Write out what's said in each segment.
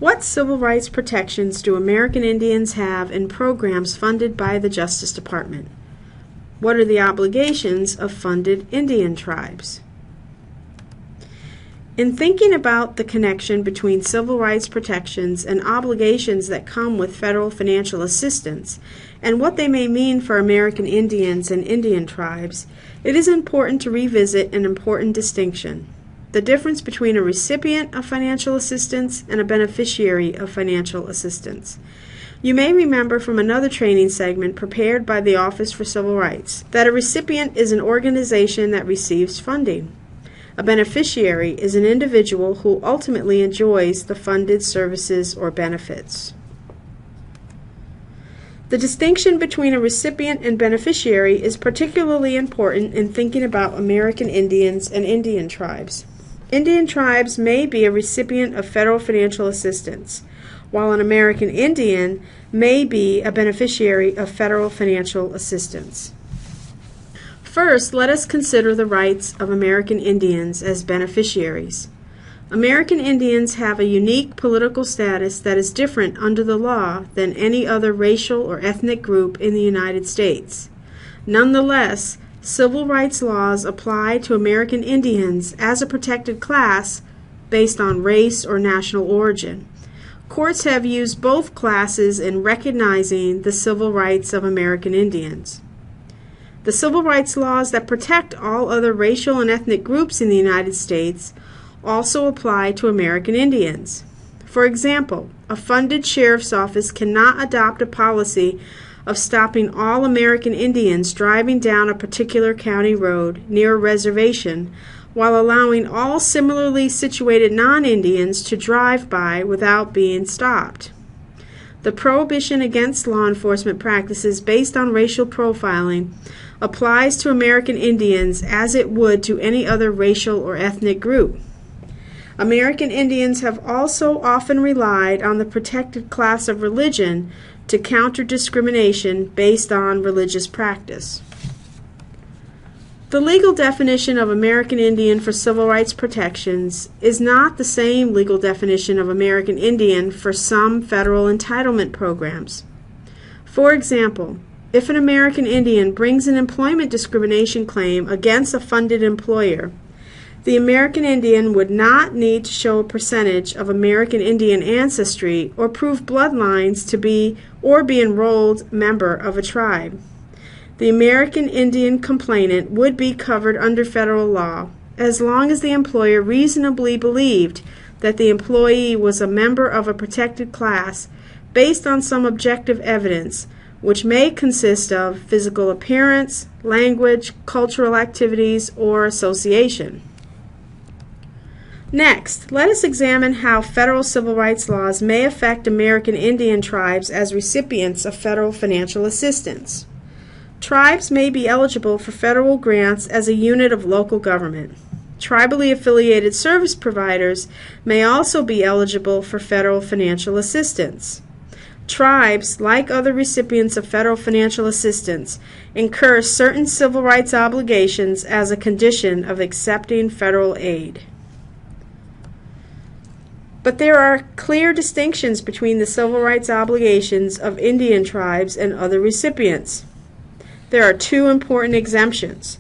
What civil rights protections do American Indians have in programs funded by the Justice Department? What are the obligations of funded Indian tribes? In thinking about the connection between civil rights protections and obligations that come with federal financial assistance, and what they may mean for American Indians and Indian tribes, it is important to revisit an important distinction: the difference between a recipient of financial assistance and a beneficiary of financial assistance. You may remember from another training segment prepared by the Office for Civil Rights that a recipient is an organization that receives funding. A beneficiary is an individual who ultimately enjoys the funded services or benefits. The distinction between a recipient and beneficiary is particularly important in thinking about American Indians and Indian tribes. Indian tribes may be a recipient of federal financial assistance, while an American Indian may be a beneficiary of federal financial assistance. First, let us consider the rights of American Indians as beneficiaries. American Indians have a unique political status that is different under the law than any other racial or ethnic group in the United States. Nonetheless, civil rights laws apply to American Indians as a protected class based on race or national origin. Courts have used both classes in recognizing the civil rights of American Indians. The civil rights laws that protect all other racial and ethnic groups in the United States also apply to American Indians. For example, a funded sheriff's office cannot adopt a policy of stopping all American Indians driving down a particular county road near a reservation while allowing all similarly situated non-Indians to drive by without being stopped. The prohibition against law enforcement practices based on racial profiling applies to American Indians as it would to any other racial or ethnic group. American Indians have also often relied on the protected class of religion to counter discrimination based on religious practice. The legal definition of American Indian for civil rights protections is not the same legal definition of American Indian for some federal entitlement programs. For example, if an American Indian brings an employment discrimination claim against a funded employer, the American Indian would not need to show a percentage of American Indian ancestry or prove bloodlines to be enrolled member of a tribe. The American Indian complainant would be covered under federal law as long as the employer reasonably believed that the employee was a member of a protected class based on some objective evidence, which may consist of physical appearance, language, cultural activities, or association. Next, let us examine how federal civil rights laws may affect American Indian tribes as recipients of federal financial assistance. Tribes may be eligible for federal grants as a unit of local government. Tribally affiliated service providers may also be eligible for federal financial assistance. Tribes, like other recipients of federal financial assistance, incur certain civil rights obligations as a condition of accepting federal aid. But there are clear distinctions between the civil rights obligations of Indian tribes and other recipients. There are two important exemptions.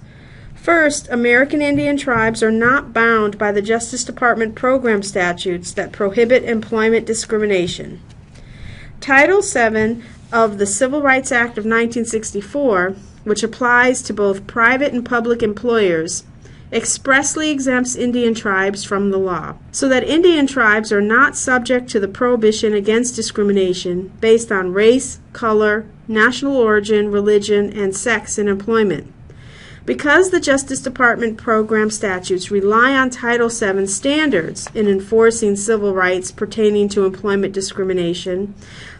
First, American Indian tribes are not bound by the Justice Department program statutes that prohibit employment discrimination. Title VII of the Civil Rights Act of 1964, which applies to both private and public employers, expressly exempts Indian tribes from the law, so that Indian tribes are not subject to the prohibition against discrimination based on race, color, national origin, religion, and sex in employment. Because the Justice Department program statutes rely on Title VII standards in enforcing civil rights pertaining to employment discrimination,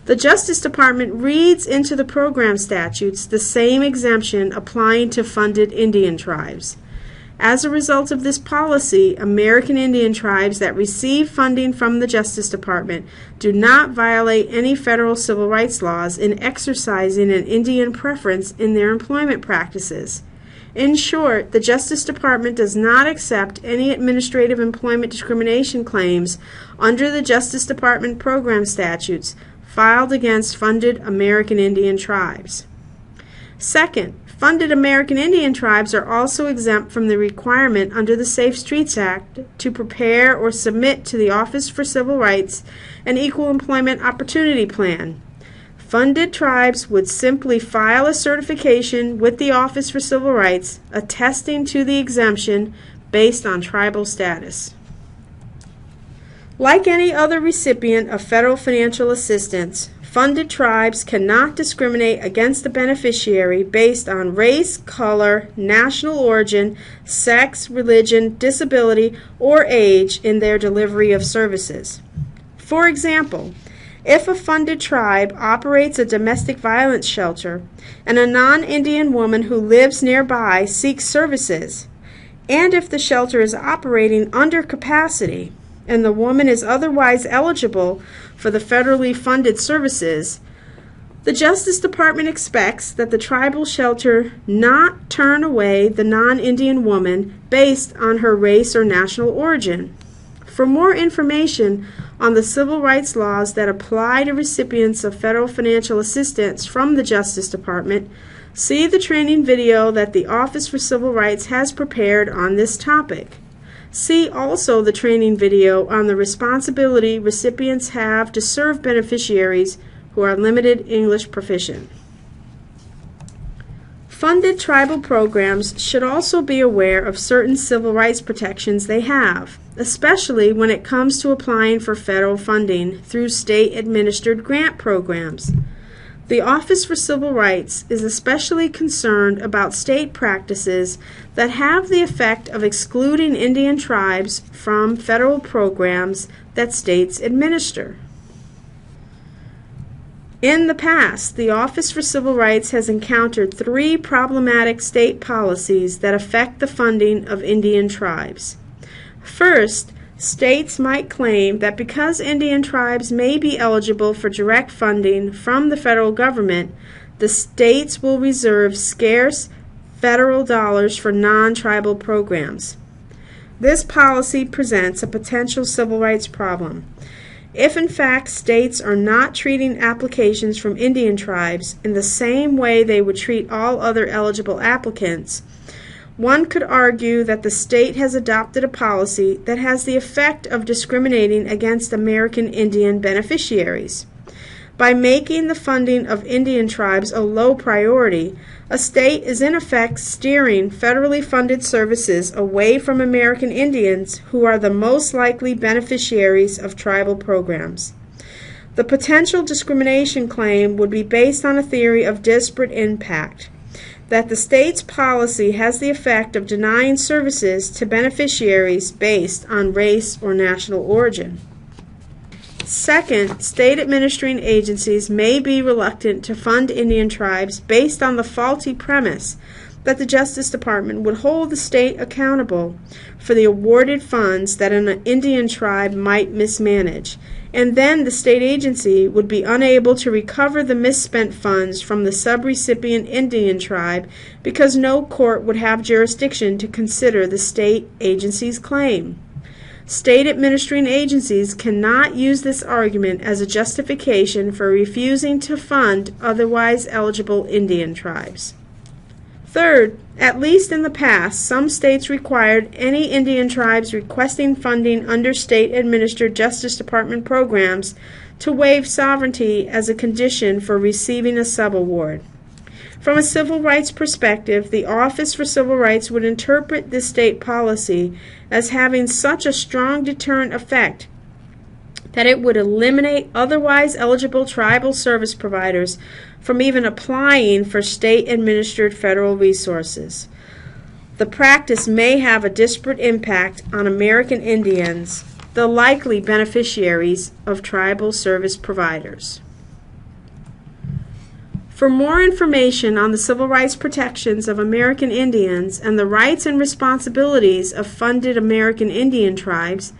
the Justice Department reads into the program statutes the same exemption applying to funded Indian tribes. As a result of this policy, American Indian tribes that receive funding from the Justice Department do not violate any federal civil rights laws in exercising an Indian preference in their employment practices. In short, the Justice Department does not accept any administrative employment discrimination claims under the Justice Department program statutes filed against funded American Indian tribes. Second, funded American Indian tribes are also exempt from the requirement under the Safe Streets Act to prepare or submit to the Office for Civil Rights an Equal Employment Opportunity Plan. Funded tribes would simply file a certification with the Office for Civil Rights attesting to the exemption based on tribal status. Like any other recipient of federal financial assistance, funded tribes cannot discriminate against the beneficiary based on race, color, national origin, sex, religion, disability, or age in their delivery of services. For example, if a funded tribe operates a domestic violence shelter and a non-Indian woman who lives nearby seeks services, and if the shelter is operating under capacity and the woman is otherwise eligible for the federally funded services, the Justice Department expects that the tribal shelter not turn away the non-Indian woman based on her race or national origin. For more information on the civil rights laws that apply to recipients of federal financial assistance from the Justice Department, see the training video that the Office for Civil Rights has prepared on this topic. See also the training video on the responsibility recipients have to serve beneficiaries who are limited English proficient. Funded tribal programs should also be aware of certain civil rights protections they have, especially when it comes to applying for federal funding through state-administered grant programs. The Office for Civil Rights is especially concerned about state practices that have the effect of excluding Indian tribes from federal programs that states administer. In the past, the Office for Civil Rights has encountered 3 problematic state policies that affect the funding of Indian tribes. First, states might claim that because Indian tribes may be eligible for direct funding from the federal government, the states will reserve scarce federal dollars for non-tribal programs. This policy presents a potential civil rights problem. If in fact states are not treating applications from Indian tribes in the same way they would treat all other eligible applicants, one could argue that the state has adopted a policy that has the effect of discriminating against American Indian beneficiaries. By making the funding of Indian tribes a low priority, a state is in effect steering federally funded services away from American Indians who are the most likely beneficiaries of tribal programs. The potential discrimination claim would be based on a theory of disparate impact, that the state's policy has the effect of denying services to beneficiaries based on race or national origin. Second, state administering agencies may be reluctant to fund Indian tribes based on the faulty premise that the Justice Department would hold the state accountable for the awarded funds that an Indian tribe might mismanage, and then the state agency would be unable to recover the misspent funds from the subrecipient Indian tribe because no court would have jurisdiction to consider the state agency's claim. State administering agencies cannot use this argument as a justification for refusing to fund otherwise eligible Indian tribes. Third, at least in the past, some states required any Indian tribes requesting funding under state-administered Justice Department programs to waive sovereignty as a condition for receiving a subaward. From a civil rights perspective, the Office for Civil Rights would interpret this state policy as having such a strong deterrent effect that it would eliminate otherwise eligible tribal service providers from even applying for state-administered federal resources. The practice may have a disparate impact on American Indians, the likely beneficiaries of tribal service providers. For more information on the civil rights protections of American Indians and the rights and responsibilities of funded American Indian tribes,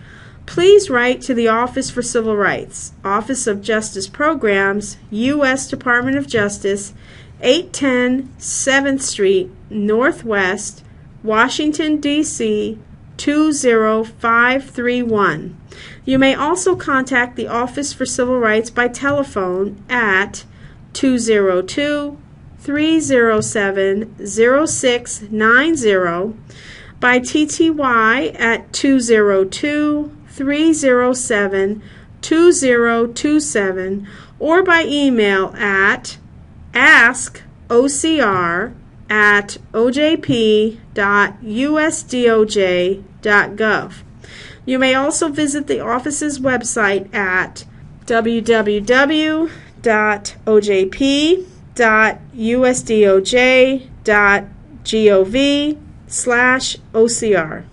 please write to the Office for Civil Rights, Office of Justice Programs, U.S. Department of Justice, 810 7th Street, Northwest, Washington, D.C. 20531. You may also contact the Office for Civil Rights by telephone at 202-307-0690, by TTY at 202-307-2027, or by email at askocr@ojp.usdoj.gov. You may also visit the office's website at www.ojp.usdoj.gov/OCR.